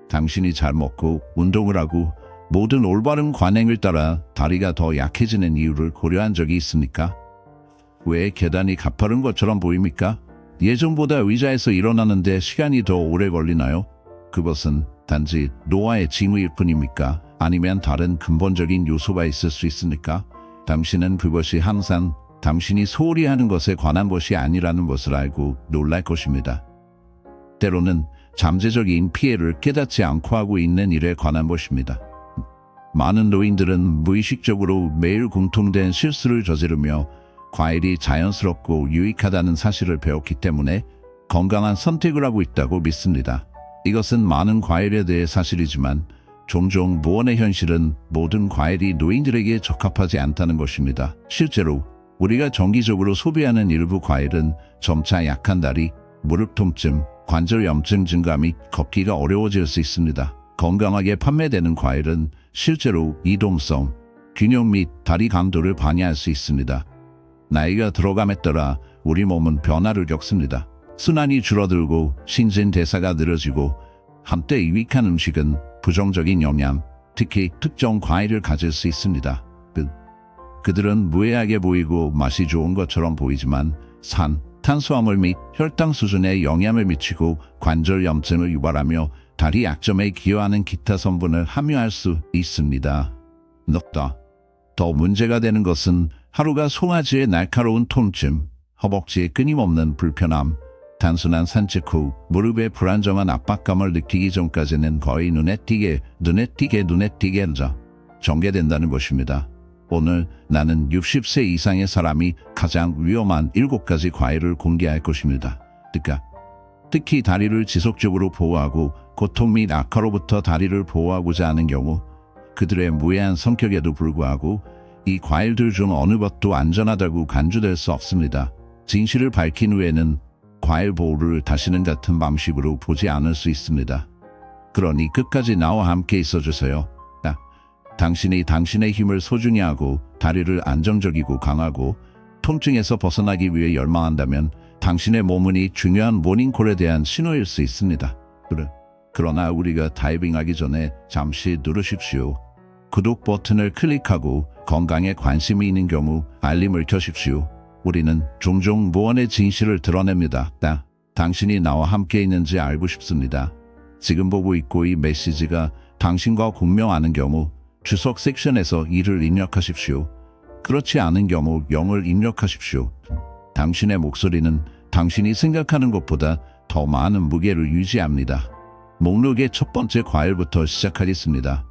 당신이 잘 먹고 운동을 하고 모든 올바른 관행을 따라 다리가 더 약해지는 이유를 고려한 적이 있습니까? 왜 계단이 가파른 것처럼 보입니까? 예전보다 의자에서 일어나는데 시간이 더 오래 걸리나요? 그것은 단지 노화의 징후일 뿐입니까? 아니면 다른 근본적인 요소가 있을 수 있습니까? 당신은 그것이 항상 당신이 소홀히 하는 것에 관한 것이 아니라는 것을 알고 놀랄 것입니다. 때로는 잠재적인 피해를 깨닫지 않고 하고 있는 일에 관한 것입니다. 많은 노인들은 무의식적으로 매일 공통된 실수를 저지르며 과일이 자연스럽고 유익하다는 사실을 배웠기 때문에 건강한 선택을 하고 있다고 믿습니다. 이것은 많은 과일에 대해 사실이지만 종종 무언의 현실은 모든 과일이 노인들에게 적합하지 않다는 것입니다. 실제로 우리가 정기적으로 소비하는 일부 과일은 점차 약한 다리, 무릎 통증, 관절 염증 증가 및 걷기가 어려워질 수 있습니다. 건강하게 판매되는 과일은 실제로 이동성, 균형 및 다리 강도를 방해할 수 있습니다. 나이가 들어감에 따라 우리 몸은 변화를 겪습니다. 순환이 줄어들고 신진대사가 느려지고 한때 유익한 음식은 부정적인 영향, 특히 특정 과일을 가질 수 있습니다. 그들은 무해하게 보이고 맛이 좋은 것처럼 보이지만 탄수화물 및 혈당 수준에 영향을 미치고 관절 염증을 유발하며 다리 약점에 기여하는 기타 성분을 함유할 수 있습니다. 더 문제가 되는 것은 하루가 송아지의 날카로운 통증, 허벅지의 끊임없는 불편함, 단순한 산책 후 무릎에 불안정한 압박감을 느끼기 전까지는 거의 눈에 띄게 전개된다는 것입니다. 오늘 나는 60세 이상의 사람이 가장 위험한 7가지 과일을 공개할 것입니다. 특히 다리를 지속적으로 보호하고 고통 및 악화로부터 다리를 보호하고자 하는 경우 그들의 무해한 성격에도 불구하고 이 과일들 중 어느 것도 안전하다고 간주될 수 없습니다. 진실을 밝힌 후에는 과일 보호를 다시는 같은 방식으로 보지 않을 수 있습니다. 그러니 끝까지 나와 함께 있어주세요. 당신이 당신의 힘을 소중히 하고 다리를 안정적이고 강하고 통증에서 벗어나기 위해 열망한다면 당신의 몸은 이 중요한 모닝콜에 대한 신호일 수 있습니다. 그러나 우리가 다이빙하기 전에 잠시 누르십시오. 구독 버튼을 클릭하고 건강에 관심이 있는 경우 알림을 켜십시오. 우리는 종종 무언의 진실을 드러냅니다. 당신이 나와 함께 있는지 알고 싶습니다. 지금 보고 있고 이 메시지가 당신과 공명하는 경우 주석 섹션에서 1을 입력하십시오. 그렇지 않은 경우 0을 입력하십시오. 당신의 목소리는 당신이 생각하는 것보다 더 많은 무게를 유지합니다. 목록의 첫 번째 과일부터 시작하겠습니다.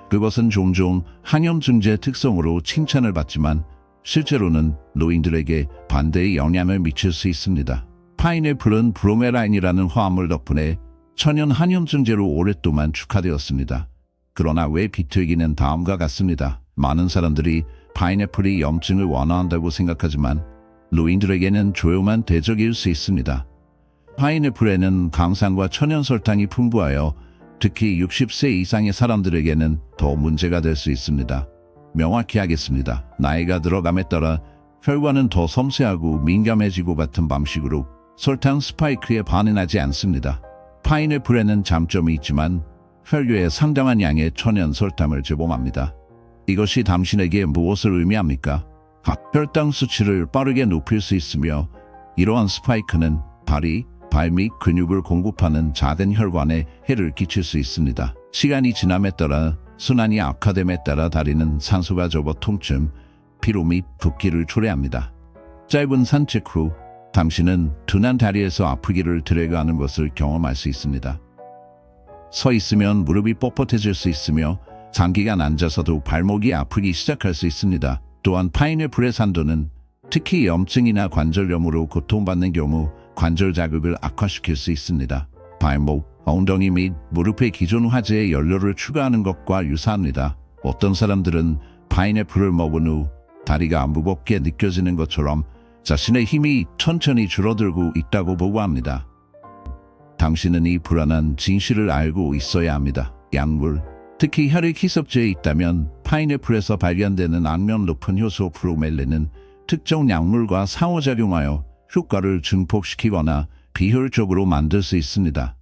그것은 종종 항염증제 특성으로 칭찬을 받지만 실제로는 노인들에게 반대의 영향을 미칠 수 있습니다. 파인애플은 브로메라인이라는 화합물 덕분에 천연 항염증제로 오랫동안 축하되었습니다. 그러나 왜 비틀기는 다음과 같습니다. 많은 사람들이 파인애플이 염증을 완화한다고 생각하지만 노인들에게는 조용한 대적일 수 있습니다. 파인애플에는 강산과 천연 설탕이 풍부하여 특히 60세 이상의 사람들에게는 더 문제가 될 수 있습니다. 명확히 하겠습니다. 나이가 들어감에 따라 혈관은 더 섬세하고 민감해지고 같은 방식으로 설탕 스파이크에 반응하지 않습니다. 파인애플에는 장점이 있지만 혈류에 상당한 양의 천연 설탕을 제공합니다. 이것이 당신에게 무엇을 의미합니까? 혈당 수치를 빠르게 높일 수 있으며 이러한 스파이크는 다리, 발 및 근육을 공급하는 작은 혈관에 해를 끼칠 수 있습니다. 시간이 지남에 따라 순환이 악화됨에 따라 다리는 산소가 적어 통증, 피로 및 붓기를 초래합니다. 짧은 산책 후 당신은 둔한 다리에서 아프기를 드래그하는 것을 경험할 수 있습니다. 서 있으면 무릎이 뻣뻣해질 수 있으며 장기간 앉아서도 발목이 아프기 시작할 수 있습니다. 또한 파인애플의 산도는 특히 염증이나 관절염으로 고통받는 경우 관절 자극을 악화시킬 수 있습니다. 발목, 엉덩이 및 무릎의 기존 화제에 연료를 추가하는 것과 유사합니다. 어떤 사람들은 파인애플을 먹은 후 다리가 무겁게 느껴지는 것처럼 자신의 힘이 천천히 줄어들고 있다고 보고합니다. 당신은 이 불안한 진실을 알고 있어야 합니다. 약물, 특히 혈액 희석제에 있다면 파인애플에서 발견되는 악명 높은 효소 브로멜린은 특정 약물과 상호작용하여 효과를 증폭시키거나 비효율적으로 만들 수 있습니다.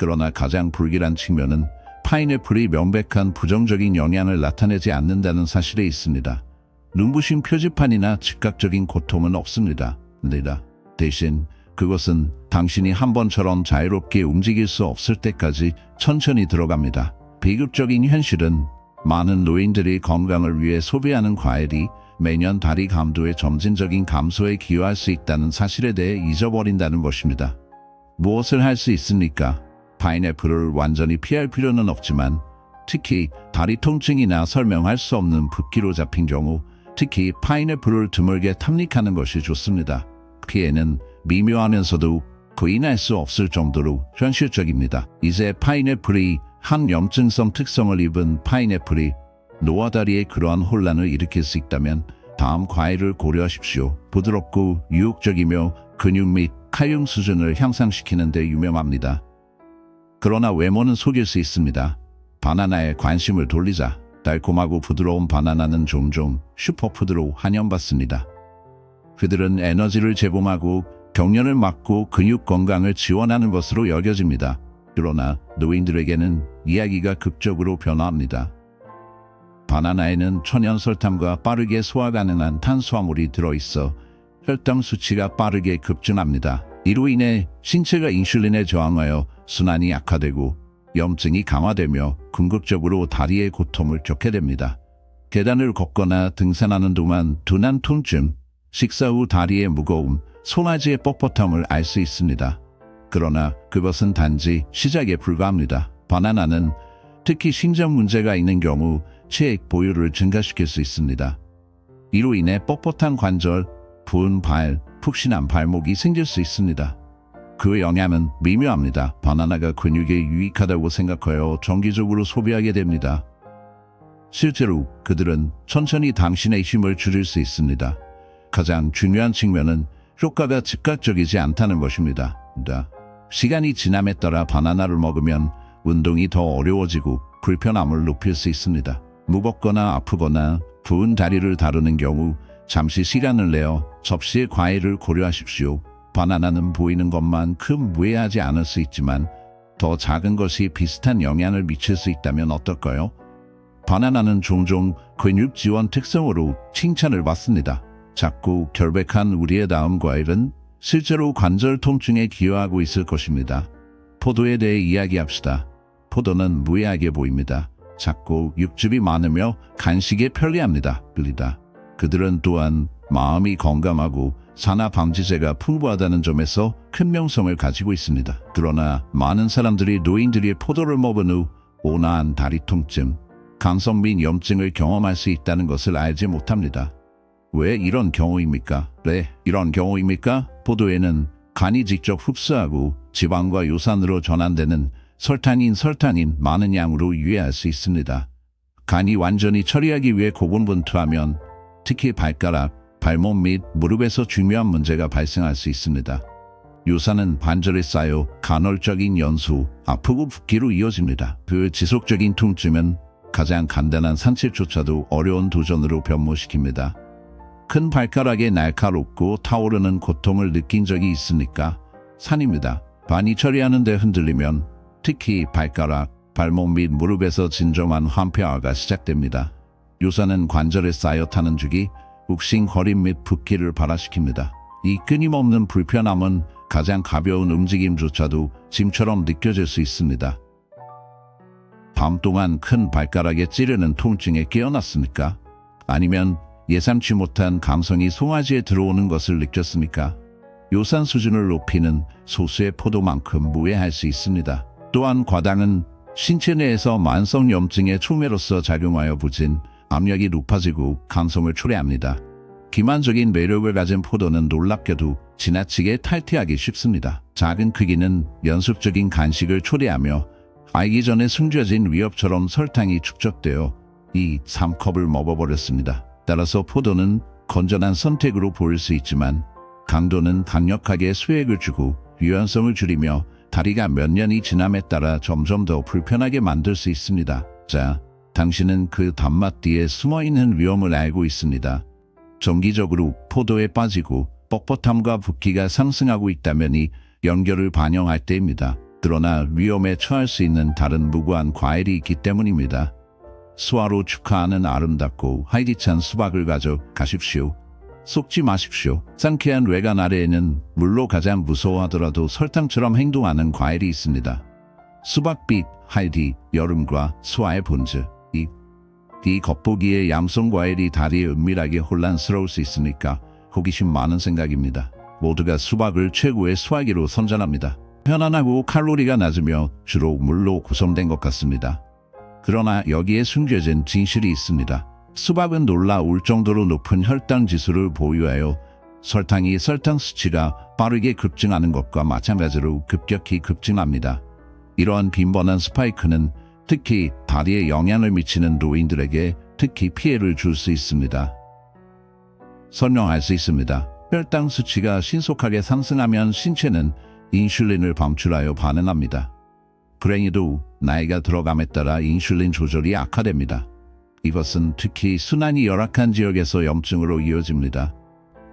그러나 가장 불길한 측면은 파인애플이 명백한 부정적인 영향을 나타내지 않는다는 사실에 있습니다. 눈부신 표지판이나 즉각적인 고통은 없습니다. 대신 그것은 당신이 한 번처럼 자유롭게 움직일 수 없을 때까지 천천히 들어갑니다. 비극적인 현실은 많은 노인들이 건강을 위해 소비하는 과일이 매년 다리 감도의 점진적인 감소에 기여할 수 있다는 사실에 대해 잊어버린다는 것입니다. 무엇을 할 수 있습니까? 파인애플을 완전히 피할 필요는 없지만 특히 다리 통증이나 설명할 수 없는 붓기로 잡힌 경우 특히 파인애플을 드물게 탐닉하는 것이 좋습니다. 피해는 미묘하면서도 부인할 수 없을 정도로 현실적입니다. 이제 파인애플이 항염증성 특성을 입은 파인애플이 노화다리에 그러한 혼란을 일으킬 수 있다면 다음 과일을 고려하십시오. 부드럽고 유혹적이며 근육 및 칼륨 수준을 향상시키는 데 유명합니다. 그러나 외모는 속일 수 있습니다. 바나나에 관심을 돌리자 달콤하고 부드러운 바나나는 종종 슈퍼푸드로 환영받습니다. 그들은 에너지를 제공하고 경련을 막고 근육 건강을 지원하는 것으로 여겨집니다. 그러나 노인들에게는 이야기가 극적으로 변화합니다. 바나나에는 천연 설탕과 빠르게 소화 가능한 탄수화물이 들어있어 혈당 수치가 빠르게 급증합니다. 이로 인해 신체가 인슐린에 저항하여 순환이 약화되고 염증이 강화되며 궁극적으로 다리의 고통을 겪게 됩니다. 계단을 걷거나 등산하는 동안 둔한 통증, 식사 후 다리의 무거움, 송아지의 뻣뻣함을 알 수 있습니다. 그러나 그것은 단지 시작에 불과합니다. 바나나는 특히 신장 문제가 있는 경우 체액 보유를 증가시킬 수 있습니다. 이로 인해 뻣뻣한 관절, 부은 발, 푹신한 발목이 생길 수 있습니다. 그 영향은 미묘합니다. 바나나가 근육에 유익하다고 생각하여 정기적으로 소비하게 됩니다. 실제로 그들은 천천히 당신의 힘을 줄일 수 있습니다. 가장 중요한 측면은 효과가 즉각적이지 않다는 것입니다. 시간이 지남에 따라 바나나를 먹으면 운동이 더 어려워지고 불편함을 높일 수 있습니다. 무겁거나 아프거나 부은 다리를 다루는 경우 잠시 시간을 내어 접시에 과일을 고려하십시오. 바나나는 보이는 것만큼 무해하지 않을 수 있지만 더 작은 것이 비슷한 영향을 미칠 수 있다면 어떨까요? 바나나는 종종 근육 지원 특성으로 칭찬을 받습니다. 작고 결백한 우리의 다음 과일은 실제로 관절 통증에 기여하고 있을 것입니다. 포도에 대해 이야기합시다. 포도는 무해하게 보입니다. 작고 육즙이 많으며 간식에 편리합니다. 그들은 또한 마음이 건강하고 산화 방지제가 풍부하다는 점에서 큰 명성을 가지고 있습니다. 그러나 많은 사람들이 노인들이 포도를 먹은 후 온화한 다리 통증, 간성 및 염증을 경험할 수 있다는 것을 알지 못합니다. 왜 이런 경우입니까? 이런 경우입니까? 포도에는 간이 직접 흡수하고 지방과 요산으로 전환되는 설탕인 많은 양으로 유해할 수 있습니다. 간이 완전히 처리하기 위해 고군분투하면 특히 발가락, 발목 및 무릎에서 중요한 문제가 발생할 수 있습니다. 요산은 관절에 쌓여 간헐적인 연소, 아프고 붓기로 이어집니다. 그 지속적인 통증은 가장 간단한 산책조차도 어려운 도전으로 변모시킵니다. 큰 발가락에 날카롭고 타오르는 고통을 느낀 적이 있습니까? 산입니다. 반이 처리하는 데 흔들리면 특히 발가락, 발목 및 무릎에서 진정한 환폐화가 시작됩니다. 요산은 관절에 쌓여 타는 죽이 욱신 거림 및 붓기를 발화시킵니다. 이 끊임없는 불편함은 가장 가벼운 움직임조차도 짐처럼 느껴질 수 있습니다. 밤 동안 큰 발가락에 찌르는 통증에 깨어났습니까? 아니면 예상치 못한 감성이 송아지에 들어오는 것을 느꼈습니까? 요산 수준을 높이는 소수의 포도만큼 무해할 수 있습니다. 또한 과당은 신체 내에서 만성염증의 촉매로서 작용하여 부진, 압력이 높아지고 감성을 초래합니다. 기만적인 매력을 가진 포도는 놀랍게도 지나치게 탈퇴하기 쉽습니다. 작은 크기는 연속적인 간식을 초래하며 알기 전에 숨겨진 위협처럼 설탕이 축적되어 이 3컵을 먹어버렸습니다. 따라서 포도는 건전한 선택으로 보일 수 있지만 강도는 강력하게 수액을 주고 유연성을 줄이며 다리가 몇 년이 지남에 따라 점점 더 불편하게 만들 수 있습니다. 자, 당신은 그 단맛 뒤에 숨어있는 위험을 알고 있습니다. 정기적으로 포도에 빠지고 뻣뻣함과 붓기가 상승하고 있다면 이 연결을 반영할 때입니다. 그러나 위험에 처할 수 있는 다른 무고한 과일이 있기 때문입니다. 수화로 축하하는 아름답고 활기찬 수박을 가져가십시오. 속지 마십시오. 상쾌한 외관 아래에는 물로 가장 무서워하더라도 설탕처럼 행동하는 과일이 있습니다. 수박빛, 할디, 여름과 수화의 본즈. 이 겉보기에 얌성 과일이 다리에 은밀하게 혼란스러울 수 있으니까 호기심 많은 생각입니다. 모두가 수박을 최고의 수화기로 선전합니다. 편안하고 칼로리가 낮으며 주로 물로 구성된 것 같습니다. 그러나 여기에 숨겨진 진실이 있습니다. 수박은 놀라울 정도로 높은 혈당 지수를 보유하여 설탕 수치가 빠르게 급증하는 것과 마찬가지로 급격히 급증합니다. 이러한 빈번한 스파이크는 특히 다리에 영향을 미치는 노인들에게 특히 피해를 줄 수 있습니다. 설명할 수 있습니다. 혈당 수치가 신속하게 상승하면 신체는 인슐린을 방출하여 반응합니다. 불행히도 나이가 들어감에 따라 인슐린 조절이 악화됩니다. 이것은 특히 순환이 열악한 지역에서 염증으로 이어집니다.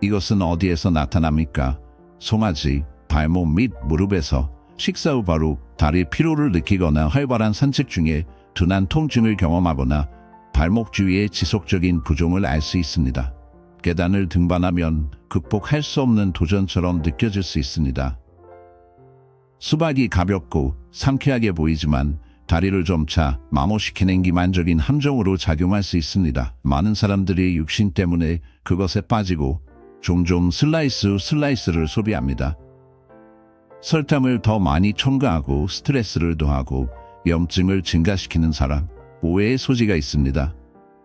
이것은 어디에서 나타납니까? 송아지, 발목 및 무릎에서 식사 후 바로 다리 피로를 느끼거나 활발한 산책 중에 둔한 통증을 경험하거나 발목 주위의 지속적인 부종을 알 수 있습니다. 계단을 등반하면 극복할 수 없는 도전처럼 느껴질 수 있습니다. 수박이 가볍고 상쾌하게 보이지만 다리를 점차 마모시키는 기만적인 함정으로 작용할 수 있습니다. 많은 사람들이 육신 때문에 그것에 빠지고 종종 슬라이스를 소비합니다. 설탕을 더 많이 첨가하고 스트레스를 더하고 염증을 증가시키는 사람, 오해의 소지가 있습니다.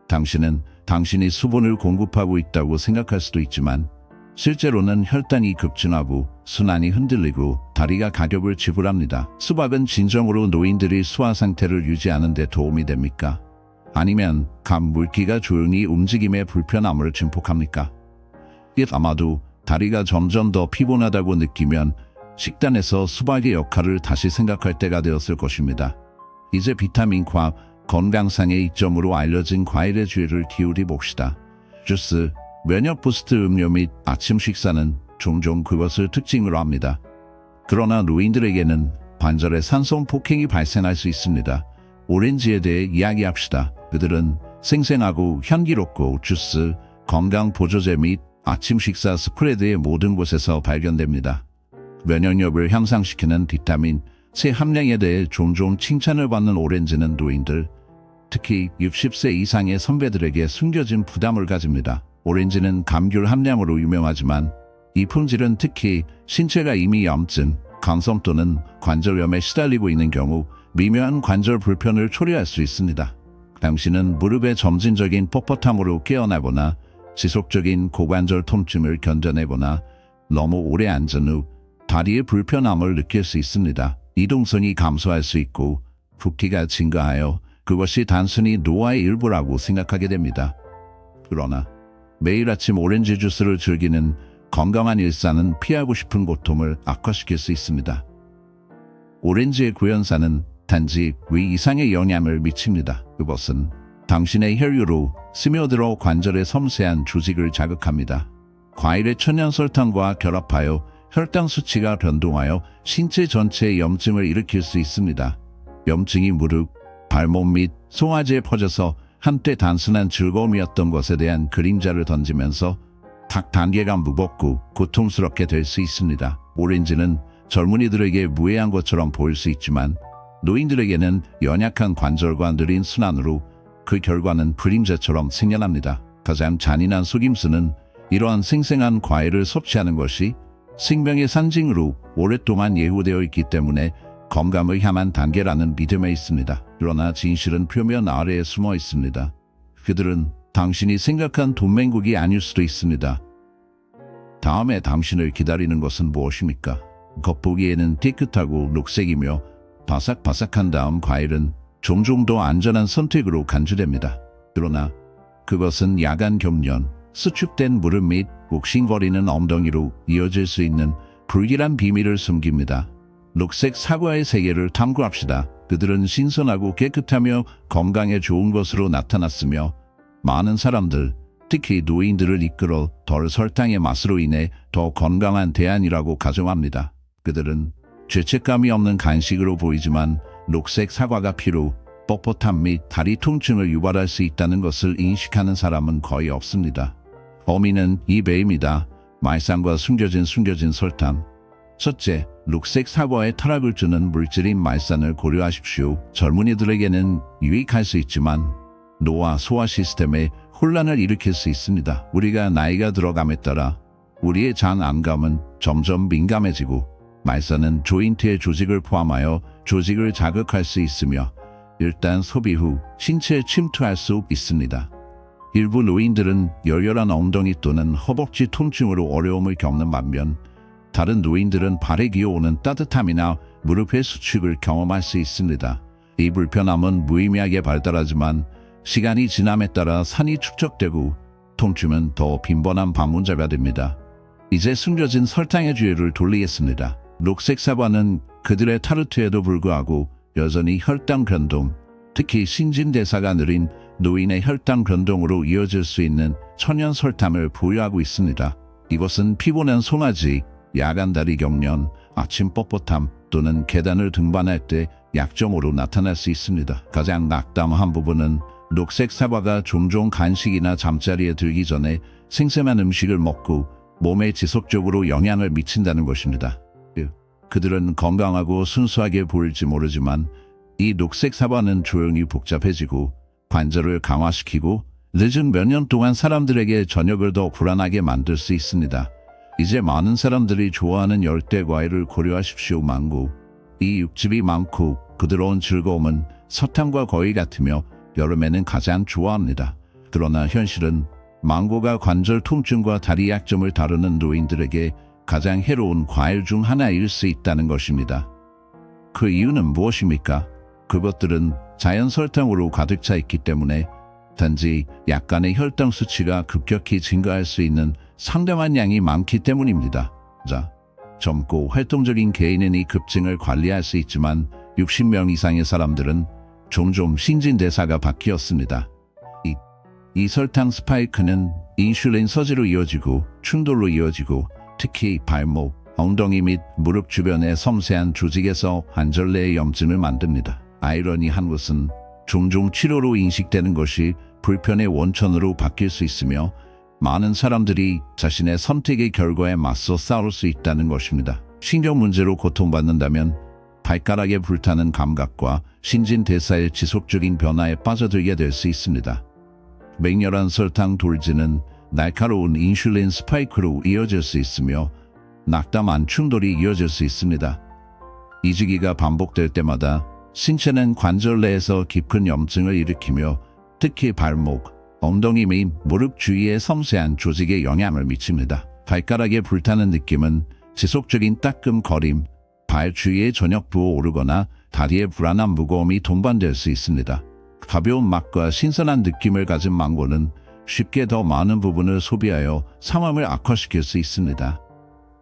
당신은 당신이 수분을 공급하고 있다고 생각할 수도 있지만 실제로는 혈당이 급증하고 순환이 흔들리고 다리가 가격을 지불합니다. 수박은 진정으로 노인들이 수화 상태를 유지하는 데 도움이 됩니까? 아니면 간 물기가 조용히 움직임의 불편함을 증폭합니까? 아마도 다리가 점점 더 피곤하다고 느끼면 식단에서 수박의 역할을 다시 생각할 때가 되었을 것입니다. 이제 비타민과 건강상의 이점으로 알려진 과일의 주의를 기울여 봅시다. 주스, 면역 부스트 음료 및 아침 식사는 종종 그것을 특징으로 합니다. 그러나 노인들에게는 관절에 산소 폭행이 발생할 수 있습니다. 오렌지에 대해 이야기합시다. 그들은 생생하고 향기롭고 주스, 건강 보조제 및 아침 식사 스프레드의 모든 곳에서 발견됩니다. 면역력을 향상시키는 비타민 C 함량에 대해 종종 칭찬을 받는 오렌지는 노인들, 특히 60세 이상의 선배들에게 숨겨진 부담을 가집니다. 오렌지는 감귤 함량으로 유명하지만 이 품질은 특히 신체가 이미 염증, 간성 또는 관절염에 시달리고 있는 경우 미묘한 관절 불편을 초래할 수 있습니다. 당신은 무릎의 점진적인 뻣뻣함으로 깨어나거나 지속적인 고관절 통증을 견뎌내거나 너무 오래 앉은 후 다리의 불편함을 느낄 수 있습니다. 이동성이 감소할 수 있고 붓기가 증가하여 그것이 단순히 노화의 일부라고 생각하게 됩니다. 그러나 매일 아침 오렌지 주스를 즐기는 건강한 일상은 피하고 싶은 고통을 악화시킬 수 있습니다. 오렌지의 구연산은 단지 위 이상의 영향을 미칩니다. 그것은 당신의 혈류로 스며들어 관절의 섬세한 조직을 자극합니다. 과일의 천연 설탕과 결합하여 혈당 수치가 변동하여 신체 전체에 염증을 일으킬 수 있습니다. 염증이 무릎, 발목 및 송아지에 퍼져서 한때 단순한 즐거움이었던 것에 대한 그림자를 던지면서 단계가 무겁고 고통스럽게 될 수 있습니다. 오렌지는 젊은이들에게 무해한 것처럼 보일 수 있지만 노인들에게는 연약한 관절과 느린 순환으로 그 결과는 그림자처럼 생겨납니다. 가장 잔인한 속임수는 이러한 생생한 과일을 섭취하는 것이 생명의 상징으로 오랫동안 예후되어 있기 때문에 건강을 향한 단계라는 믿음에 있습니다. 그러나 진실은 표면 아래에 숨어 있습니다. 그들은 당신이 생각한 돈맹국이 아닐 수도 있습니다. 다음에 당신을 기다리는 것은 무엇입니까? 겉보기에는 깨끗하고 녹색이며 바삭바삭한 다음 과일은 종종 더 안전한 선택으로 간주됩니다. 그러나 그것은 야간 경련, 수축된 무릎 및 욱신거리는 엉덩이로 이어질 수 있는 불길한 비밀을 숨깁니다. 녹색 사과의 세계를 탐구합시다. 그들은 신선하고 깨끗하며 건강에 좋은 것으로 나타났으며 많은 사람들, 특히 노인들을 이끌어 덜 설탕의 맛으로 인해 더 건강한 대안이라고 가정합니다. 그들은 죄책감이 없는 간식으로 보이지만 녹색 사과가 피로, 뻣뻣함 및 다리 통증을 유발할 수 있다는 것을 인식하는 사람은 거의 없습니다. 범인은 이 배입니다. 말상과 숨겨진 설탕. 첫째, 녹색 사과에 타락을 주는 물질인 말산을 고려하십시오. 젊은이들에게는 유익할 수 있지만 노화 소화 시스템에 혼란을 일으킬 수 있습니다. 우리가 나이가 들어감에 따라 우리의 장 안감은 점점 민감해지고 말산은 조인트의 조직을 포함하여 조직을 자극할 수 있으며 일단 소비 후 신체에 침투할 수 있습니다. 일부 노인들은 열렬한 엉덩이 또는 허벅지 통증으로 어려움을 겪는 반면 다른 노인들은 발에 기어오는 따뜻함이나 무릎의 수축을 경험할 수 있습니다. 이 불편함은 무의미하게 발달하지만 시간이 지남에 따라 산이 축적되고 통증은 더 빈번한 방문자가 됩니다. 이제 숨겨진 설탕의 주의를 돌리겠습니다. 녹색 사과는 그들의 타르트에도 불구하고 여전히 혈당 변동, 특히 신진대사가 느린 노인의 혈당 변동으로 이어질 수 있는 천연 설탕을 보유하고 있습니다. 이것은 피곤한 송아지, 야간 다리 경련, 아침 뻣뻣함 또는 계단을 등반할 때 약점으로 나타날 수 있습니다. 가장 낙담한 부분은 녹색 사과가 종종 간식이나 잠자리에 들기 전에 생생한 음식을 먹고 몸에 지속적으로 영향을 미친다는 것입니다. 그들은 건강하고 순수하게 보일지 모르지만 이 녹색 사과는 조용히 복잡해지고 관절을 강화시키고 늦은 몇 년 동안 사람들에게 저녁을 더 불안하게 만들 수 있습니다. 이제 많은 사람들이 좋아하는 열대 과일을 고려하십시오. 망고. 이 육즙이 많고 부드러운 즐거움은 사탕과 거의 같으며 여름에는 가장 좋아합니다. 그러나 현실은 망고가 관절 통증과 다리 약점을 다루는 노인들에게 가장 해로운 과일 중 하나일 수 있다는 것입니다. 그 이유는 무엇입니까? 그것들은 자연 설탕으로 가득 차 있기 때문에 단지 약간의 혈당 수치가 급격히 증가할 수 있는 상당한 양이 많기 때문입니다. 젊고 활동적인 개인은 이 급증을 관리할 수 있지만 60명 이상의 사람들은 종종 신진대사가 바뀌었습니다. 이 설탕 스파이크는 인슐린 서지로 이어지고 충돌로 이어지고 특히 발목, 엉덩이 및 무릎 주변의 섬세한 조직에서 관절내의 염증을 만듭니다. 아이러니한 것은 종종 치료로 인식되는 것이 불편의 원천으로 바뀔 수 있으며 많은 사람들이 자신의 선택의 결과에 맞서 싸울 수 있다는 것입니다. 신경 문제로 고통받는다면 발가락에 불타는 감각과 신진대사의 지속적인 변화에 빠져들게 될 수 있습니다. 맹렬한 설탕 돌진은 날카로운 인슐린 스파이크로 이어질 수 있으며 낙담한 충돌이 이어질 수 있습니다. 이 시기가 반복될 때마다 신체는 관절 내에서 깊은 염증을 일으키며 특히 발목, 엉덩이 및 무릎 주위의 섬세한 조직에 영향을 미칩니다. 발가락에 불타는 느낌은 지속적인 따끔거림, 발 주위에 저녁 부어오르거나 다리에 불안한 무거움이 동반될 수 있습니다. 가벼운 맛과 신선한 느낌을 가진 망고는 쉽게 더 많은 부분을 소비하여 상황을 악화시킬 수 있습니다.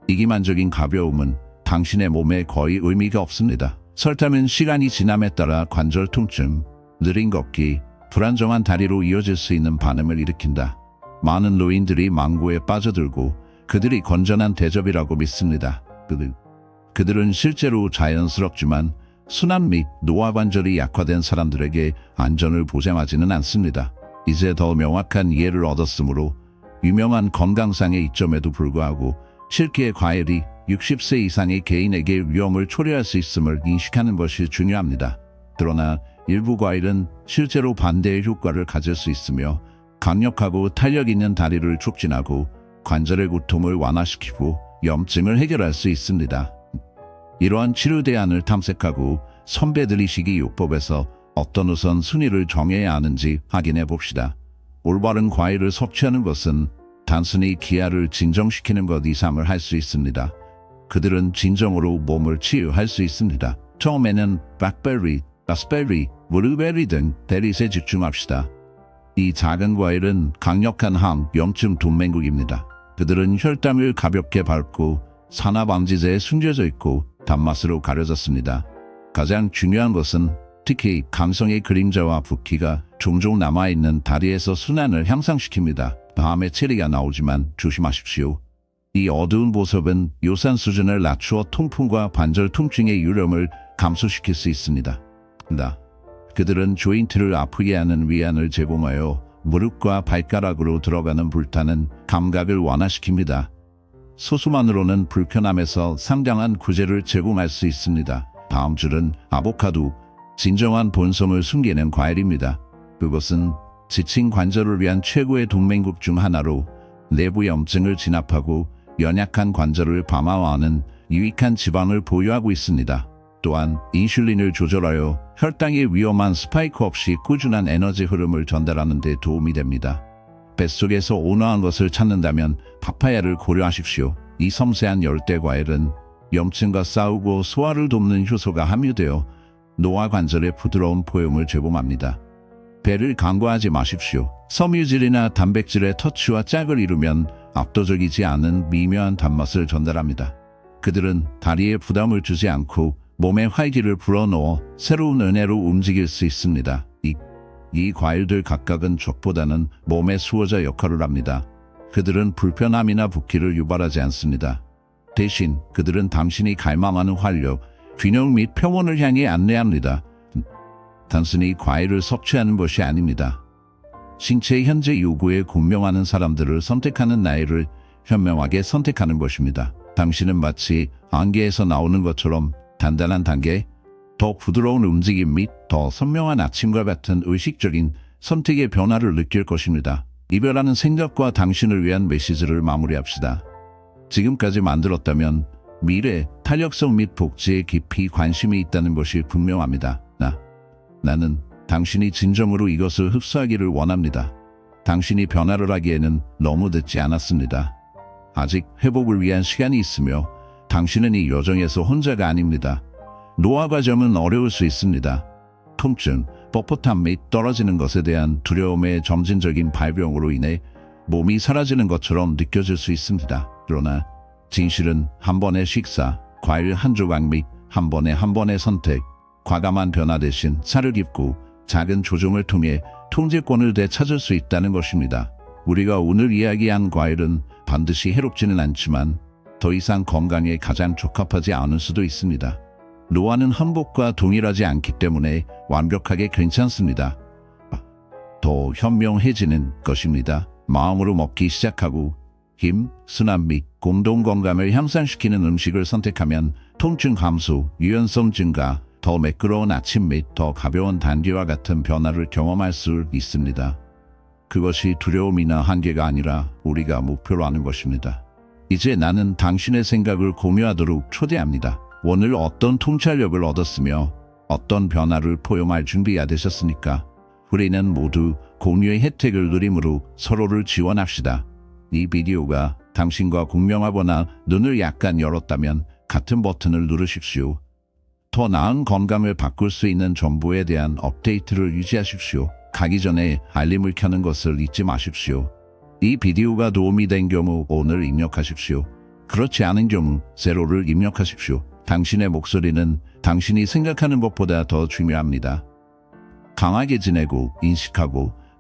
이기만적인 가벼움은 당신의 몸에 거의 의미가 없습니다. 설탕은 시간이 지남에 따라 관절 통증, 느린 걷기, 불안정한 다리로 이어질 수 있는 반응을 일으킨다. 많은 노인들이 망고에 빠져들고 그들이 건전한 대접이라고 믿습니다. 그들은 실제로 자연스럽지만 순환 및 노화 관절이 약화된 사람들에게 안전을 보장하지는 않습니다. 이제 더 명확한 이해를 얻었으므로 유명한 건강상의 이점에도 불구하고 실기의 과일이 60세 이상의 개인에게 위험을 초래할 수 있음을 인식하는 것이 중요합니다. 그러나 일부 과일은 실제로 반대의 효과를 가질 수 있으며 강력하고 탄력 있는 다리를 촉진하고 관절의 고통을 완화시키고 염증을 해결할 수 있습니다. 이러한 치료 대안을 탐색하고 선배들이시기 요법에서 어떤 우선순위를 정해야 하는지 확인해 봅시다. 올바른 과일을 섭취하는 것은 단순히 기아를 진정시키는 것 이상을 할 수 있습니다. 그들은 진정으로 몸을 치유할 수 있습니다. 처음에는 블랙베리, 라스베리, 블루베리 등 베리에 집중합시다. 이 작은 과일은 강력한 항염증 동맹국입니다. 그들은 혈당을 가볍게 밟고 산화방지제에 숨겨져 있고 단맛으로 가려졌습니다. 가장 중요한 것은 특히 감성의 그림자와 붓기가 종종 남아있는 다리에서 순환을 향상시킵니다. 밤에 체리가 나오지만 조심하십시오. 이 어두운 보습은 요산 수준을 낮추어 통풍과 관절 통증의 위험을 감소시킬 수 있습니다. 그들은 조인트를 아프게 하는 위안을 제공하여 무릎과 발가락으로 들어가는 불타는 감각을 완화시킵니다. 소수만으로는 불편함에서 상당한 구제를 제공할 수 있습니다. 다음 줄은 아보카도, 진정한 본성을 숨기는 과일입니다. 그것은 지친 관절을 위한 최고의 동맹국 중 하나로 내부 염증을 진압하고 연약한 관절을 방어하는 유익한 지방을 보유하고 있습니다. 또한 인슐린을 조절하여 혈당의 위험한 스파이크 없이 꾸준한 에너지 흐름을 전달하는 데 도움이 됩니다. 뱃속에서 온화한 것을 찾는다면 파파야를 고려하십시오. 이 섬세한 열대 과일은 염증과 싸우고 소화를 돕는 효소가 함유되어 노화 관절에 부드러운 포용을 제공합니다. 배를 간과하지 마십시오. 섬유질이나 단백질의 터치와 짝을 이루면 압도적이지 않은 미묘한 단맛을 전달합니다. 그들은 다리에 부담을 주지 않고 몸의 활기를 불어넣어 새로운 은혜로 움직일 수 있습니다. 이 과일들 각각은 적보다는 몸의 수호자 역할을 합니다. 그들은 불편함이나 붓기를 유발하지 않습니다. 대신 그들은 당신이 갈망하는 활력, 균형 및 평온을 향해 안내합니다. 단순히 과일을 섭취하는 것이 아닙니다. 신체의 현재 요구에 공명하는 사람들을 선택하는 나이를 현명하게 선택하는 것입니다. 당신은 마치 안개에서 나오는 것처럼 단단한 단계, 더 부드러운 움직임 및 더 선명한 아침과 같은 의식적인 선택의 변화를 느낄 것입니다. 이별하는 생각과 당신을 위한 메시지를 마무리합시다. 지금까지 만들었다면 미래, 탄력성 및 복지에 깊이 관심이 있다는 것이 분명합니다. 나는 당신이 진정으로 이것을 흡수하기를 원합니다. 당신이 변화를 하기에는 너무 늦지 않았습니다. 아직 회복을 위한 시간이 있으며 당신은 이 여정에서 혼자가 아닙니다. 노화 과정은 어려울 수 있습니다. 통증, 뻣뻣함 및 떨어지는 것에 대한 두려움의 점진적인 발병으로 인해 몸이 사라지는 것처럼 느껴질 수 있습니다. 그러나 진실은 한 번의 식사, 과일 한 조각 및 한 번의 선택, 과감한 변화 대신 살을 입고 작은 조정을 통해 통제권을 되찾을 수 있다는 것입니다. 우리가 오늘 이야기한 과일은 반드시 해롭지는 않지만 더 이상 건강에 가장 적합하지 않을 수도 있습니다. 노화는 한복과 동일하지 않기 때문에 완벽하게 괜찮습니다. 더 현명해지는 것입니다. 마음으로 먹기 시작하고 힘, 순환 및 공동 건강을 향상시키는 음식을 선택하면 통증 감소, 유연성 증가, 더 매끄러운 아침 및 더 가벼운 단계와 같은 변화를 경험할 수 있습니다. 그것이 두려움이나 한계가 아니라 우리가 목표로 하는 것입니다. 이제 나는 당신의 생각을 공유하도록 초대합니다. 오늘 어떤 통찰력을 얻었으며 어떤 변화를 포용할 준비가 되셨습니까? 우리는 모두 공유의 혜택을 누림으로 서로를 지원합시다. 이 비디오가 당신과 공명하거나 눈을 약간 열었다면 같은 버튼을 누르십시오. 더 나은 건강을 바꿀 수 있는 정보에 대한 업데이트를 유지하십시오. 가기 전에 알림을 켜는 것을 잊지 마십시오. 이 비디오가 도움이 된 경우 오늘 입력하십시오. 그렇지 않은 경우 제로를 입력하십시오. 당신의 목소리는 당신이 생각하는 것보다 더 중요합니다. 강하게 지내고 인식하고